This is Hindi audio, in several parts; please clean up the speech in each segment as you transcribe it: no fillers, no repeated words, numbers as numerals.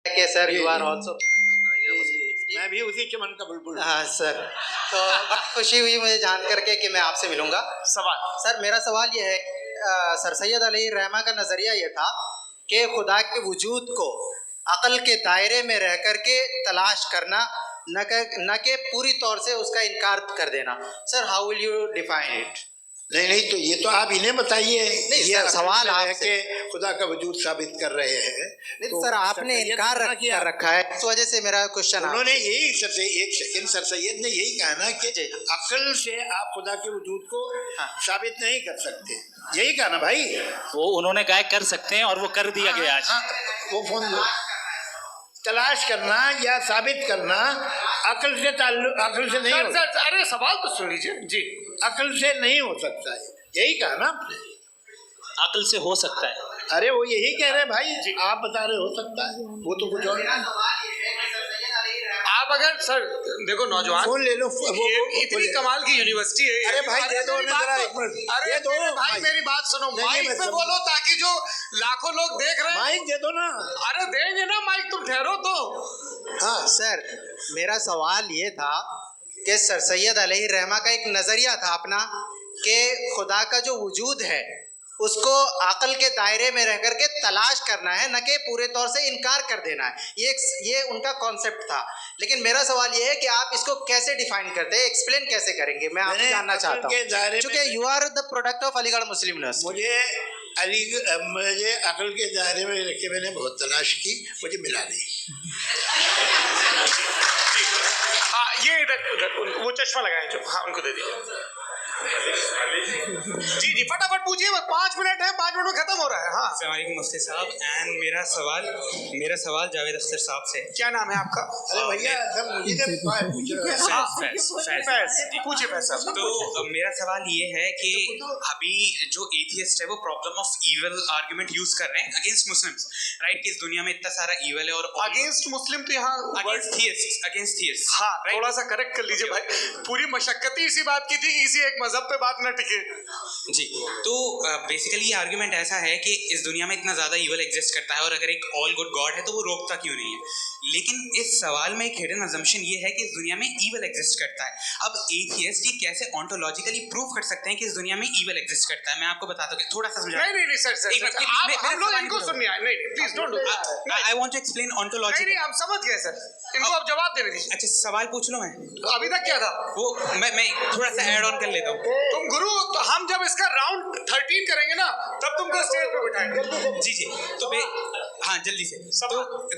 के सर यू आर ऑल्सो मैं भी उसी चमन का बुलबुल। हाँ सर, तो बहुत खुशी हुई मुझे जान करके कि मैं आपसे मिलूंगा। सवाल सर मेरा सवाल ये है, सर सैयद अली रहमा का नज़रिया ये था कि खुदा के वजूद को अक़ल के दायरे में रह कर के तलाश करना, न कि पूरी तौर से उसका इनकार कर देना। Sir how will you define it? नहीं तो ये तो आप इन्हें बताइए। ये सवाल आपसे खुदा का वजूद साबित कर रहे हैं। नहीं तो सर आपने इनकार कर रखा है, इस वजह से मेरा क्वेश्चन। उन्होंने यही सर सैयद ने यही कहा ना कि अक्ल से आप खुदा के वजूद को साबित नहीं कर सकते, यही कहा ना भाई। वो उन्होंने कहा कर सकते हैं और वो कर दिया गया आज। वो फोन तलाश करना या साबित करना अक्ल से नहीं हो सकता। अरे सवाल तो सुन लीजिए जी। अक्ल से नहीं हो सकता है, यही कहा ना आपने। अक्ल से हो सकता है। अरे वो यही कह रहे हैं भाई जी, आप बता रहे हो सकता है, वो तो कुछ और। आप अगर सर देखो नौजवान फोन ले लो, इतनी कमाल की यूनिवर्सिटी है। अरे भाई दे दो जरा एक मिनट। अरे दो भाई मेरी बात सुनो, माइक पे बोलो ताकि जो लाखों लोग देख रहे हैं। माइक दे दो ना। अरे देंगे ना माइक, तुम ठहरो तो। हाँ सर, मेरा सवाल ये था कि सर सैयद अली रहमा का एक नज़रिया था अपना कि खुदा का जो वजूद है उसको अक़ल के दायरे में रह कर के तलाश करना है, न कि पूरे तौर से इनकार कर देना है। ये उनका कॉन्सेप्ट था। लेकिन मेरा सवाल ये है कि आप इसको कैसे डिफाइन करते हैं, एक्सप्लेन कैसे करेंगे, मैं आपसे जानना चाहता हूँ, क्योंकि you are the product of Aligarh Muslim University. मुझे अक़ल के दायरे में रख के मैंने बहुत तलाश की, मुझे मिला नहीं। हाँ ये इधर वो चश्मा लगाए जो, हाँ उनको दे दीजिए। जी जी फटाफट पूछिए, 5 मिनट है, 5 मिनट में खत्म हो रहा है। हाँ अस्सलामुअलैकुम मुफ्ती साहब, एंड मेरा सवाल जावेद अख्तर साहब से। क्या नाम है आपका? अरे भैया पूछिए पैसा। तो मेरा सवाल ये है कि अभी जो एथियस्ट है वो problem of evil argument use कर रहे हैं अगेंस्ट मुस्लिम्स, राइट? कि इस दुनिया में इतना सारा ईविल है और अगेंस्ट मुस्लिम तो यहाँ अगेंस्ट थियस्ट। हाँ थोड़ा सा करेक्ट कर लीजिए भाई, पूरी मशक्कत ही इसी बात की थी कि इसी एक मजहब पे बात न टिके। जी तो बेसिकली ये आर्गुमेंट ऐसा है कि इस दुनिया में इतना ज़्यादा ईवल एग्जिस्ट करता है और अगर एक ऑल गुड गॉड है तो वो रोकता क्यों नहीं है? लेकिन इस सवाल में एक हिडन अजम्पशन ये है कि इस दुनिया में ईवल एग्जिस्ट करता है। अब एथियस्ट ये कैसे ऑन्टोलॉजिकली प्रूव कर सकते हैं कि इस दुनिया में ईवल एग्जिस्ट करता है? मैं आपको बताता हूँ, थोड़ा सा समझा। नहीं सर हम लोग इनको सुनिए, नहीं please don't do. I want to explain ontology. नहीं हम समझ गए सर, इनको अब जवाब देने दीजिए। अच्छा सवाल पूछ लो। मैं अभी तक क्या था वो मैं थोड़ा सा ऐड ऑन कर लेता हूँ। तुम गुरु, तो हम जब इसका राउंड 13 करेंगे ना तब तुमको स्टेज पे बिठाएंगे। जी तो हाँ जल्दी से।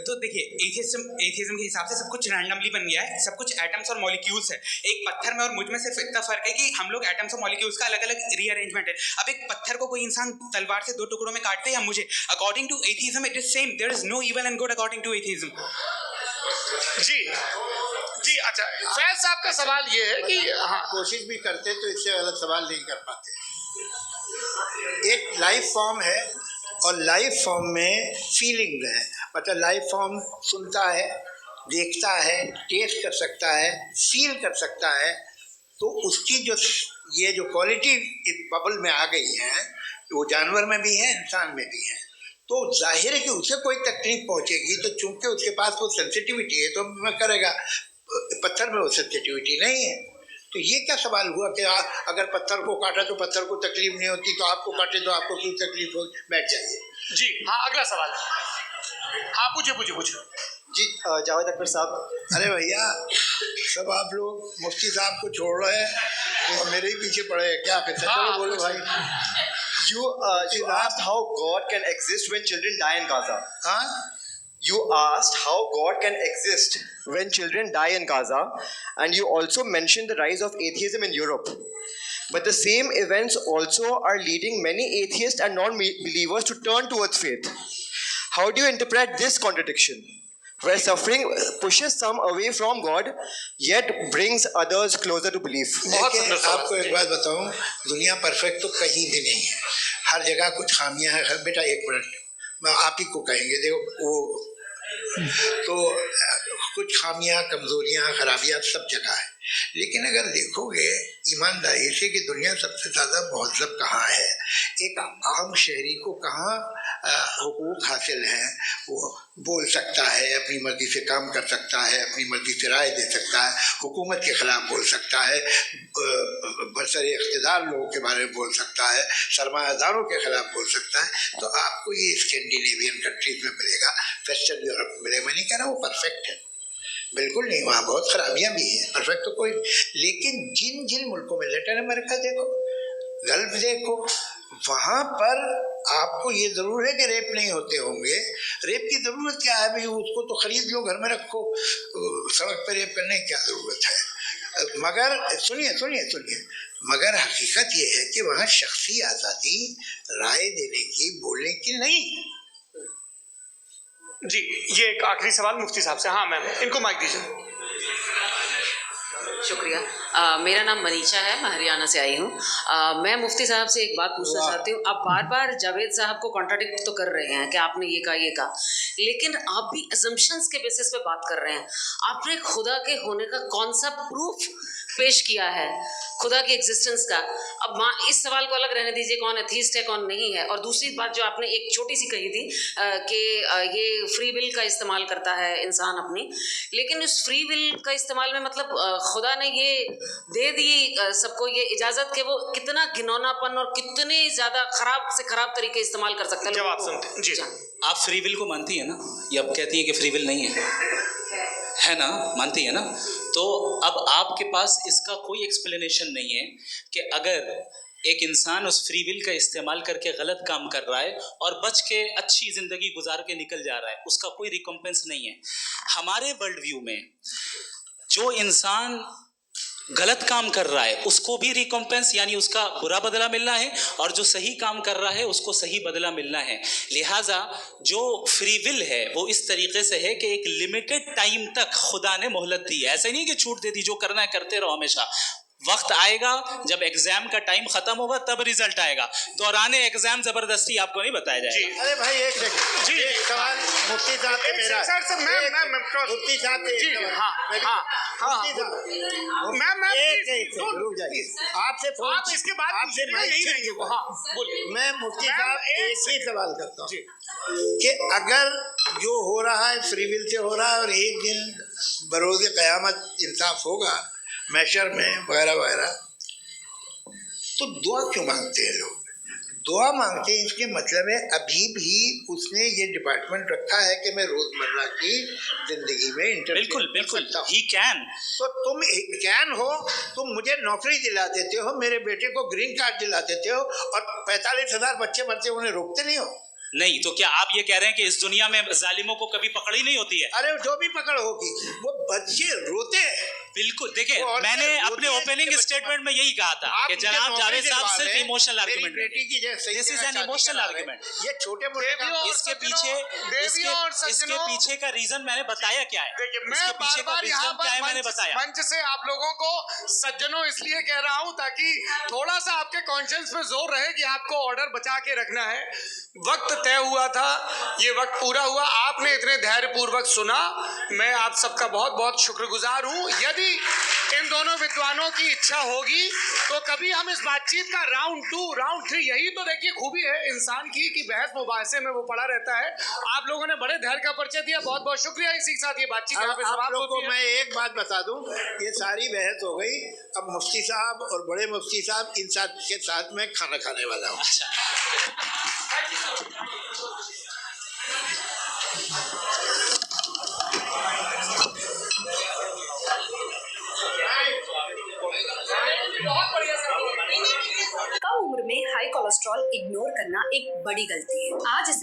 तो देखिए एथियज्म के हिसाब से सब कुछ रैंडमली बन गया है, सब कुछ एटम्स और मॉलिक्यूल्स है। एक पत्थर में और मुझ में सिर्फ इतना फर्क है कि हम लोग एटम्स और मॉलिक्यूल्स का अलग अलग रीअरेंजमेंट है। अब एक पत्थर को कोई इंसान तलवार से 2 टुकड़ों में काटते हैं या मुझे, according to atheism it is same, there is no evil and good according to atheism. जी अच्छा, फैज साहब का सवाल ये है कि हाँ कोशिश भी करते तो इससे गलत सवाल नहीं कर पाते। एक लाइफ फॉर्म है और लाइफ फॉर्म में फीलिंग है, मतलब लाइफ फॉर्म सुनता है, देखता है, टेस्ट कर सकता है, फील कर सकता है। तो उसकी जो ये जो क्वालिटी इस बबल में आ गई है, वो जानवर में भी है, इंसान में भी है। तो जाहिर है कि उसे कोई तकलीफ पहुंचेगी, तो चूंकि उसके पास वो सेंसिटिविटी है तो मैं करेगा। पत्थर में वो सेंसिटिविटी नहीं है। तो ये क्या सवाल हुआ कि अगर पत्थर को काटा तो पत्थर को तकलीफ नहीं होती, तो आपको काटे तो आपको क्यों तकलीफ हो? बैठ जाइए। जी हाँ अगला सवाल। हाँ पूछिए जी जावेद अख्तर साहब। अरे भैया सब आप लोग मुफ्ती साहब को छोड़ रहे हैं तो मेरे ही पीछे पड़े हैं, क्या कहते हैं? चलो बोलो भाई। You asked how God can exist when children die in Gaza. हाँ You asked how God can exist when children die in Gaza, and you also mentioned the rise of atheism in Europe. But the same events also are leading many atheists and non-believers to turn towards faith. How do you interpret this contradiction, where suffering pushes some away from God, yet brings others closer to belief? आपको एक बात बताऊं, दुनिया परफेक्ट तो कहीं भी नहीं है, हर जगह कुछ खामियां हैं। बेटा एक मिनट, मैं आप ही को कहेंगे, देखो वो तो कुछ खामियां, कमजोरियां, खराबियां सब जगह है। लेकिन अगर देखोगे ईमानदारी से कि दुनिया सबसे ज़्यादा महज़ब कहाँ है, एक आम शहरी को कहाँ हुकूक हासिल हैं, वो बोल सकता है, अपनी मर्जी से काम कर सकता है, अपनी मर्जी से राय दे सकता है, हुकूमत के ख़िलाफ़ बोल सकता है, बरसरे इक़्तिदार लोगों के बारे में बोल सकता है, सरमायादारों के ख़िलाफ़ बोल सकता है। तो आपको ये स्कैंडिनेवियन कंट्रीज़ में मिलेगा, वेस्टर्न यूरोप में मिलेगा। मैं नहीं कह रहा वो परफेक्ट है, बिल्कुल नहीं, वहाँ बहुत खराबियाँ भी हैं, परफेक्ट तो कोई, लेकिन जिन जिन मुल्कों में, लैटिन अमेरिका देखो, गल्फ देखो, वहाँ पर आपको ये ज़रूर है कि रेप नहीं होते होंगे। रेप की ज़रूरत क्या है भाई, उसको तो ख़रीद लो, घर में रखो, सड़क पर रेप करने की क्या ज़रूरत है। मगर सुनिए, मगर हकीकत ये है कि वहाँ शख्सी आज़ादी राय देने की, बोलने की नहीं। जी, ये एक आखिरी सवाल मुफ्ती साहब से। हाँ मैम, इनको माइक दीजिए। शुक्रिया। मेरा नाम मनीषा है, मैं हरियाणा से आई हूँ। मैं मुफ्ती साहब से एक बात पूछना चाहती हूँ। आप बार बार जावेद साहब को कॉन्ट्राडिक्ट तो कर रहे हैं कि आपने ये कहा, लेकिन आप भी असम्पशंस के बेसिस पे बात कर रहे हैं। आपने खुदा के होने का कौन सा प्रूफ पेश किया है, खुदा की एग्जिस्टेंस का? अब इस सवाल को अलग रहने दीजिए, कौन एथीस्ट है कौन नहीं है। और दूसरी बात जो आपने एक छोटी सी कही थी कि ये फ्री विल का इस्तेमाल करता है इंसान अपनी, लेकिन उस फ्री विल का इस्तेमाल में मतलब खुदा ने ये दे दी सबको ये इजाज़त कि वो कितना घिनौनापन और कितने ज़्यादा ख़राब से ख़राब तरीके इस्तेमाल कर सकता है। जवाब सुनते जी। आप फ्री विल को मानती है ना, या अब कहती है कि फ्री विल नहीं है ना, मानती है ना? तो अब आपके पास इसका कोई एक्सप्लेनेशन नहीं है कि अगर एक इंसान उस फ्री विल का इस्तेमाल करके गलत काम कर रहा है और बच के अच्छी ज़िंदगी गुजार के निकल जा रहा है, उसका कोई रिकम्पेंस नहीं है। हमारे वर्ल्ड व्यू में जो इंसान गलत काम कर रहा है उसको भी रिकम्पेंस यानी उसका बुरा बदला मिलना है, और जो सही काम कर रहा है उसको सही बदला मिलना है। लिहाजा जो फ्री विल है वो इस तरीके से है कि एक लिमिटेड टाइम तक खुदा ने मोहलत दी है। ऐसा नहीं कि छूट दे दी, जो करना है करते रहो हमेशा। वक्त आएगा जब एग्जाम का टाइम खत्म होगा तब रिजल्ट आएगा, दौराने एग्जाम जबरदस्ती आपको नहीं बताया जाएगा। अरे भाई एक सेकंड जी, एक सवाल मुफ्ती साहब से मेरा, मुफ्ती साहब से एक सवाल। मैम रुक जाइए, आपसे फोन, आप इसके बाद आपसे यही रहेंगे वो। हाँ बोलिए। मैं मुफ्ती साहब एक ही सवाल करता हूँ कि अगर जो हो रहा है फ्री विल से हो रहा है और एक दिन बरोज़ क़यामत इंसाफ होगा मैशर में वगैरह वगैरह, तो दुआ क्यों मांगते हैं लोग? दुआ मांगते हैं इसके मतलब है अभी भी उसने ये डिपार्टमेंट रखा है कि मैं रोज़मर्रा की ज़िंदगी में बिल्कुल ही कैन। तो तुम कैन हो, तुम मुझे नौकरी दिला देते हो, मेरे बेटे को ग्रीन कार्ड दिला देते हो, और 45,000 बच्चे मरते उन्हें रोकते नहीं हो। नहीं तो क्या आप ये कह रहे हैं कि इस दुनिया में जालिमों को कभी पकड़ ही नहीं होती है? अरे जो भी पकड़ होगी वो बच्चे रोते हैं। बिल्कुल, देखिए मैंने अपने ओपनिंग स्टेटमेंट में यही कहा था कि जनाब जावेद साहब सिर्फ emotional argument, this is an emotional argument. ये छोटे मोटे इसके पीछे का रीजन मैंने बताया क्या है, इसके पीछे का रीजन क्या है मैंने बताया। मंच से आप लोगों को सज्जनों इसलिए कह रहा हूं ताकि थोड़ा सा आपके कॉन्शियस में जोर रहे कि आपको ऑर्डर बचा के रखना है। वक्त तय हुआ था, ये वक्त पूरा हुआ, आपने इतने धैर्यपूर्वक सुना, मैं आप सबका बहुत बहुत शुक्रगुजार हूँ। यदि इन दोनों विद्वानों की इच्छा होगी तो कभी हम इस बातचीत का राउंड 2, राउंड 3, यही तो देखिए खूबी है इंसान की कि बहस मुबाहसे में वो पड़ा रहता है। आप लोगों ने बड़े धैर्य का परिचय दिया, बहुत बहुत शुक्रिया। इसी के साथ ये बातचीत आप लोगों को मैं एक बात बता दूं, ये सारी बहस हो गई, अब मुफ्ती साहब और बड़े मुफ्ती साहब इन साथ के साथ में खाना खाने वाला हूँ। कम उम्र में हाई कोलेस्ट्रॉल इग्नोर करना एक बड़ी गलती है। आज इसे